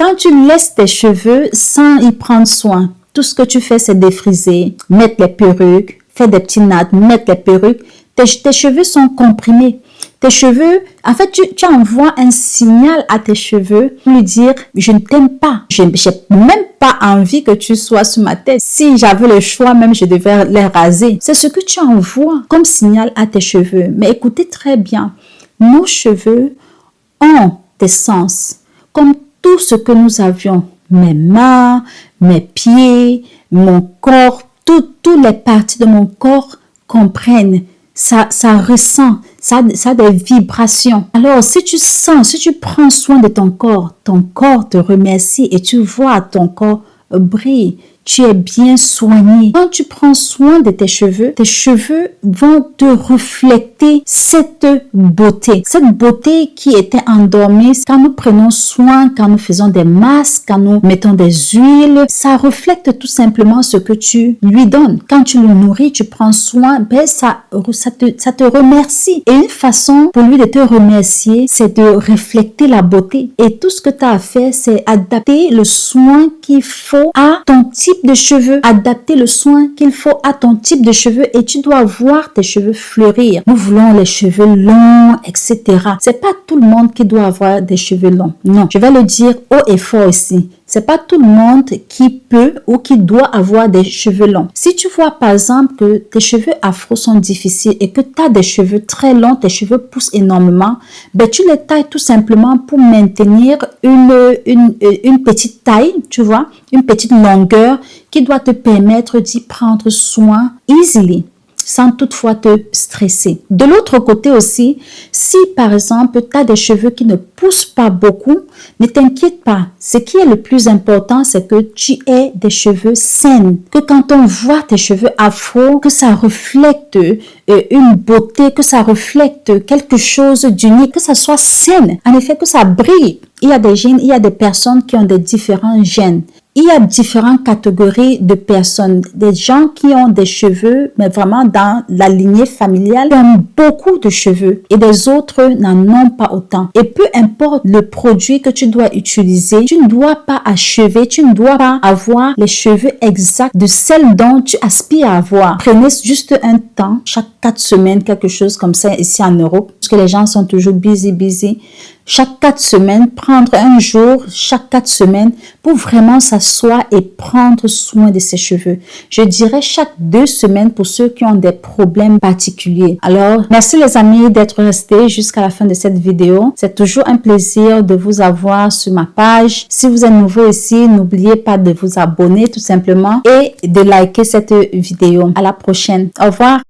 Quand tu laisses tes cheveux sans y prendre soin, tout ce que tu fais, c'est défriser, mettre les perruques, faire des petits nattes, mettre les perruques. Tes cheveux sont comprimés. Tes cheveux, en fait, tu envoies un signal à tes cheveux pour lui dire « Je ne t'aime pas. Je n'ai même pas envie que tu sois sur ma tête. Si j'avais le choix, même je devais les raser. » C'est ce que tu envoies comme signal à tes cheveux. Mais écoutez très bien, nos cheveux ont des sens, comme tout ce que nous avions. Mes mains, mes pieds, mon corps, toutes les parties de mon corps comprennent. Ça ressent, ça a des vibrations. Alors, si tu sens, si tu prends soin de ton corps te remercie et tu vois ton corps briller. Tu es bien soigné. Quand tu prends soin de tes cheveux vont te refléter cette beauté qui était endormie. Quand nous prenons soin, quand nous faisons des masques, quand nous mettons des huiles, ça reflète tout simplement ce que tu lui donnes. Quand tu le nourris, tu prends soin, ça te remercie. Et une façon pour lui de te remercier, c'est de refléter la beauté. Et tout ce que tu as à faire, c'est adapter le soin qu'il faut à ton type de cheveux, adapter le soin qu'il faut à ton type de cheveux et tu dois voir tes cheveux fleurir. Nous voulons les cheveux longs, etc. C'est pas tout le monde qui doit avoir des cheveux longs. Non, je vais le dire haut et fort ici. C'est pas tout le monde qui peut ou qui doit avoir des cheveux longs. Si tu vois par exemple que tes cheveux afro sont difficiles et que tu as des cheveux très longs, tes cheveux poussent énormément, tu les tailles tout simplement pour maintenir une petite taille, tu vois, une petite longueur qui doit te permettre d'y prendre soin easily, sans toutefois te stresser. De l'autre côté aussi, si par exemple tu as des cheveux qui ne poussent pas beaucoup, ne t'inquiète pas. Ce qui est le plus important, c'est que tu aies des cheveux sains. Que quand on voit tes cheveux afro, que ça reflète une beauté, que ça reflète quelque chose d'unique, que ça soit sain. En effet, que ça brille. Il y a des gènes, il y a des personnes qui ont des différents gènes. Il y a différentes catégories de personnes. Des gens qui ont des cheveux, mais vraiment dans la lignée familiale, qui ont beaucoup de cheveux et des autres n'en ont pas autant. Et peu importe le produit que tu dois utiliser, tu ne dois pas achever, tu ne dois pas avoir les cheveux exacts de celle dont tu aspires à avoir. Prenez juste un temps, chaque 4 semaines, quelque chose comme ça ici en Europe, parce que les gens sont toujours busy. Chaque 4 semaines, prendre un jour, chaque 4 semaines, pour vraiment s'asseoir et prendre soin de ses cheveux. Je dirais chaque 2 semaines pour ceux qui ont des problèmes particuliers. Alors, merci les amis d'être restés jusqu'à la fin de cette vidéo. C'est toujours un plaisir de vous avoir sur ma page. Si vous êtes nouveau ici, n'oubliez pas de vous abonner tout simplement et de liker cette vidéo. À la prochaine. Au revoir.